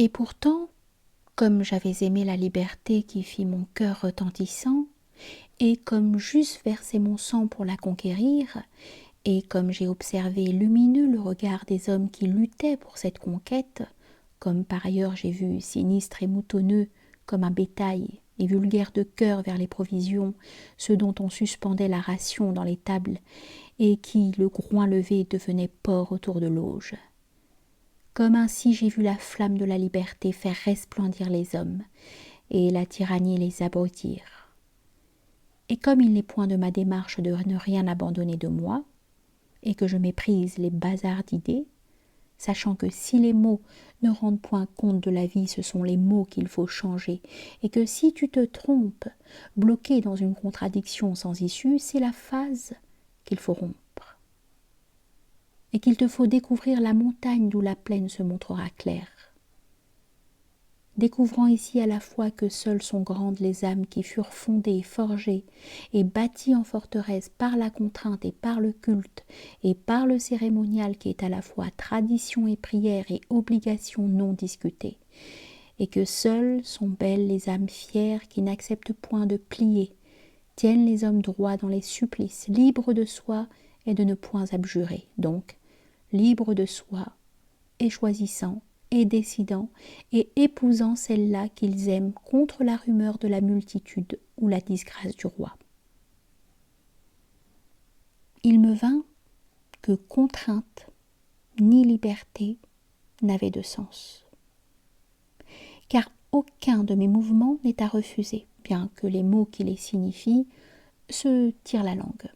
Et pourtant, comme j'avais aimé la liberté qui fit mon cœur retentissant, et comme j'eusse versé mon sang pour la conquérir, et comme j'ai observé lumineux le regard des hommes qui luttaient pour cette conquête, comme par ailleurs j'ai vu sinistre et moutonneux comme un bétail, et vulgaire de cœur vers les provisions, ceux dont on suspendait la ration dans les tables, et qui, le groin levé, devenaient porcs autour de l'auge. Comme ainsi j'ai vu la flamme de la liberté faire resplendir les hommes, et la tyrannie les abrutir. Et comme il n'est point de ma démarche de ne rien abandonner de moi, et que je méprise les bazars d'idées, sachant que si les mots ne rendent point compte de la vie, ce sont les mots qu'il faut changer, et que si tu te trompes, bloqué dans une contradiction sans issue, c'est la phase qu'il faut rompre, et qu'il te faut découvrir la montagne d'où la plaine se montrera claire. Découvrant ici à la fois que seules sont grandes les âmes qui furent fondées, forgées et bâties en forteresse par la contrainte et par le culte et par le cérémonial qui est à la fois tradition et prière et obligation non discutée, et que seules sont belles les âmes fières qui n'acceptent point de plier, tiennent les hommes droits dans les supplices, libres de soi et de ne point abjurer, donc libres de soi et choisissant et décidant et épousant celle-là qu'ils aiment contre la rumeur de la multitude ou la disgrâce du roi. Il me vint que contrainte ni liberté n'avaient de sens, car aucun de mes mouvements n'est à refuser, bien que les mots qui les signifient se tirent la langue.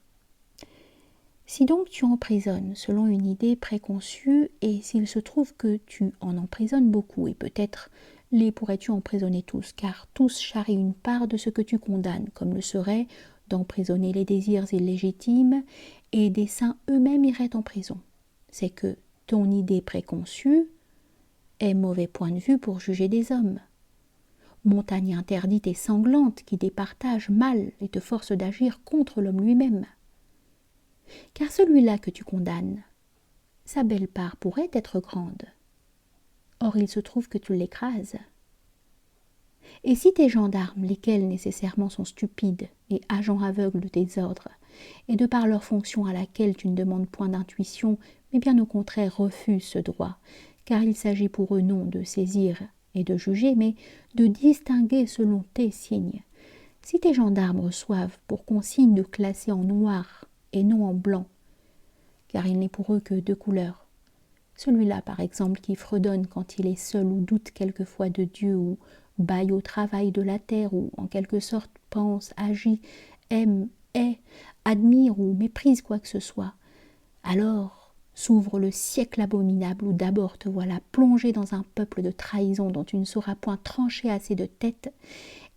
Si donc tu emprisonnes selon une idée préconçue, et s'il se trouve que tu en emprisonnes beaucoup, et peut-être les pourrais-tu emprisonner tous, car tous charrient une part de ce que tu condamnes, comme le serait d'emprisonner les désirs illégitimes, et des saints eux-mêmes iraient en prison. C'est que ton idée préconçue est mauvais point de vue pour juger des hommes. Montagne interdite et sanglante qui départage mal et te force d'agir contre l'homme lui-même. Car celui-là que tu condamnes, sa belle part pourrait être grande. Or il se trouve que tu l'écrases. Et si tes gendarmes, lesquels nécessairement sont stupides et agents aveugles de tes ordres, et de par leur fonction à laquelle tu ne demandes point d'intuition, mais bien au contraire refusent ce droit, car il s'agit pour eux non de saisir et de juger, mais de distinguer selon tes signes, si tes gendarmes reçoivent pour consigne de classer en noir et non en blanc, car il n'est pour eux que deux couleurs. Celui-là, par exemple, qui fredonne quand il est seul ou doute quelquefois de Dieu, ou bâille au travail de la terre, ou en quelque sorte pense, agit, aime, hait, admire ou méprise quoi que ce soit. Alors s'ouvre le siècle abominable où d'abord te voilà plongé dans un peuple de trahison dont tu ne sauras point trancher assez de tête,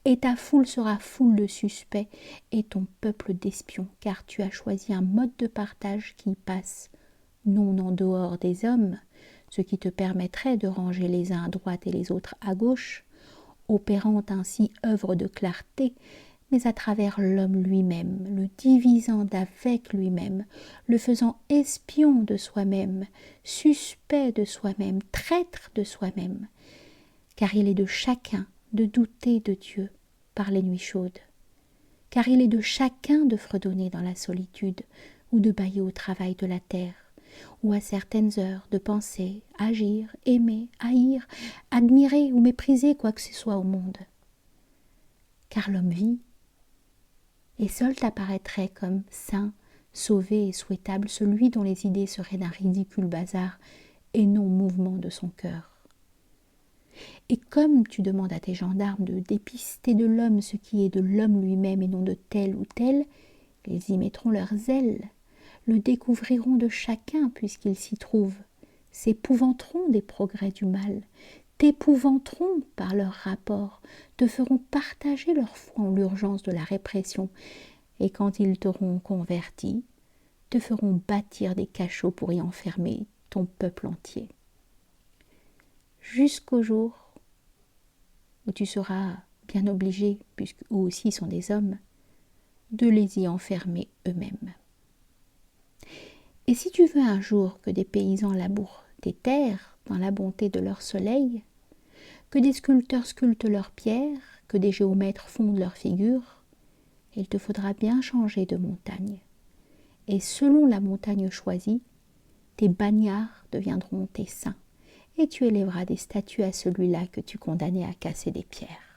et ta foule sera foule de suspects, et ton peuple d'espions, car tu as choisi un mode de partage qui passe, non en dehors des hommes, ce qui te permettrait de ranger les uns à droite et les autres à gauche, opérant ainsi œuvre de clarté, mais à travers l'homme lui-même, le divisant d'avec lui-même, le faisant espion de soi-même, suspect de soi-même, traître de soi-même, car il est de chacun de douter de Dieu par les nuits chaudes, car il est de chacun de fredonner dans la solitude ou de bâiller au travail de la terre, ou à certaines heures de penser, agir, aimer, haïr, admirer ou mépriser quoi que ce soit au monde. Car l'homme vit, et seul t'apparaîtrait comme saint, sauvé et souhaitable celui dont les idées seraient d'un ridicule bazar et non mouvement de son cœur. Et comme tu demandes à tes gendarmes de dépister de l'homme ce qui est de l'homme lui-même et non de tel ou tel, ils y mettront leurs ailes, le découvriront de chacun puisqu'ils s'y trouvent, s'épouvanteront des progrès du mal, t'épouvanteront par leur rapport, te feront partager leur foi en l'urgence de la répression, et quand ils t'auront converti, te feront bâtir des cachots pour y enfermer ton peuple entier. Jusqu'au jour où tu seras bien obligé, puisqu'eux aussi sont des hommes, de les y enfermer eux-mêmes. Et si tu veux un jour que des paysans labourent tes terres dans la bonté de leur soleil, que des sculpteurs sculptent leurs pierres, que des géomètres fondent leurs figures, il te faudra bien changer de montagne. Et selon la montagne choisie, tes bagnards deviendront tes saints, et tu élèveras des statues à celui-là que tu condamnais à casser des pierres.